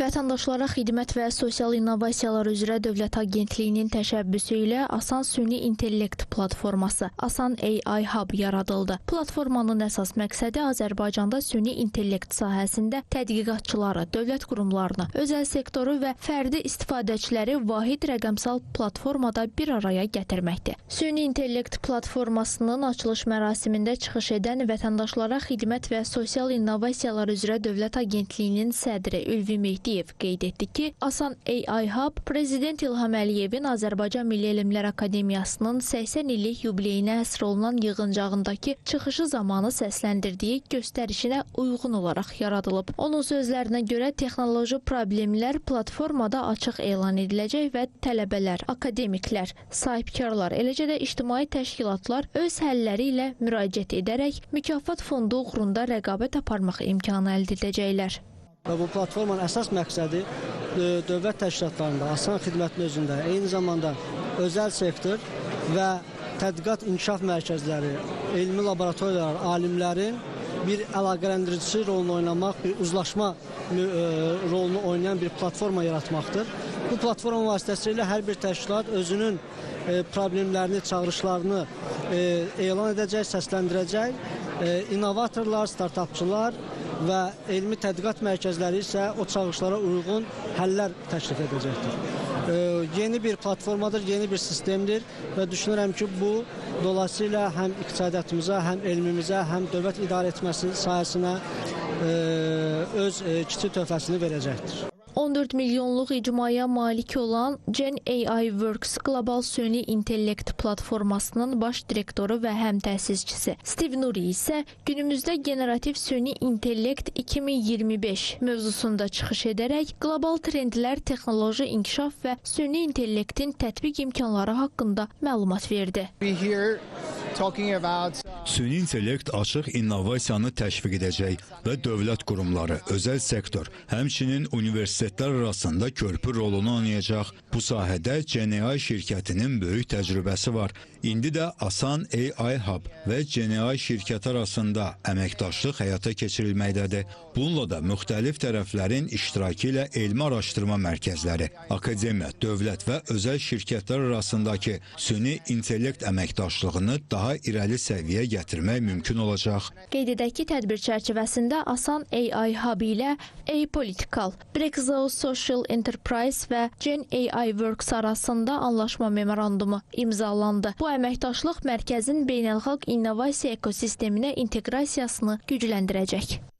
Vətəndaşlara Xidmət və Sosial İnnovasiyalar üzrə Dövlət Agentliyinin təşəbbüsü ilə Asan Süni İntellekt platforması Asan AI Hub yaradıldı. Platformanın əsas məqsədi Azərbaycanda süni intellekt sahəsində tədqiqatçıları, dövlət qurumlarını, özəl sektoru və fərdi istifadəçiləri vahid rəqəmsal platformada bir araya gətirməkdir. Süni intellekt platformasının açılış mərasimində çıxış edən Vətəndaşlara Xidmət və Sosial İnnovasiyalar üzrə Dövlət Agentliyinin sədri Ülvi Mehdiyev qeyd etdi ki, Asan AI Hub Prezident İlham Əliyevin Azərbaycan Milli Elmlər Akademiyasının 80 illik yubileyinə həsr olunan yığıncağındakı çıxışı zamanı səsləndirdiyi göstərişinə uyğun olaraq yaradılıb. Onun sözlərinə görə texnoloji problemlər platformada açıq elan ediləcək və tələbələr, akademiklər, sahibkarlar, eləcə də ictimai təşkilatlar öz həlləri ilə müraciət edərək mükafat fondu uğrunda rəqabət aparmaq imkanı əldə edəcəklər. Bu platformanın əsas məqsədi dövlət təşkilatlarında, asan xidmətin özündə, eyni zamanda özəl sektor və tədqiqat inkişaf mərkəzləri, elmi laboratoriyalar, alimlərin bir əlaqələndirici rolunu oynamaq, bir uzlaşma rolunu oynayan bir platforma yaratmaqdır. Bu platforma vasitəsilə hər bir təşkilat özünün problemlərini, çağırışlarını elan edəcək, səsləndirəcək. İnnovatorlar, startapçılar və elmi tədqiqat mərkəzləri isə o çağırışlara uyğun həllər təklif edəcəkdir. Yeni bir platformadır, yeni bir sistemdir və düşünürəm ki, bu dolayısıyla həm iqtisadiyyatımıza, həm elmimizə, həm dövlət idarə etməsi sahəsinə öz kiçik töhfəsini verəcəkdir. 14 milyonluq icmaya malik olan Gen AI Works Qlobal Süni İntellekt platformasının baş direktoru və həm təsisçisi Steve Nuri isə günümüzdə generativ süni intellekt 2025 mövzusunda çıxış edərək qlobal trendlər, texnoloji inkişaf və süni intellektin tətbiq imkanları haqqında məlumat verdi. Süni intellekt açıq innovasiyanı təşviq edəcək və dövlət qurumları, özəl sektor, həmçinin universitetlər arasında körpü rolunu oynayacaq. Bu sahədə GenAI şirkətinin böyük təcrübəsi var. İndi də Asan AI Hub və GenAI şirkəti arasında əməkdaşlıq həyata keçirilməkdədir. Bununla da müxtəlif tərəflərin iştirakı ilə elmi araşdırma mərkəzləri, akademiya, dövlət və özəl şirkətlər arasındakı süni intellekt əməkdaşlığını daha irəli səviyyəyə gətirmək mümkün olacaq. Qeyd edək ki, tədbir çərçivəsində Asan AI Hub ilə A-Political, Brexo Social Enterprise və Gen AI Works arasında anlaşma memorandumu imzalandı. Bu əməkdaşlıq mərkəzin beynəlxalq innovasiya ekosisteminə inteqrasiyasını gücləndirəcək.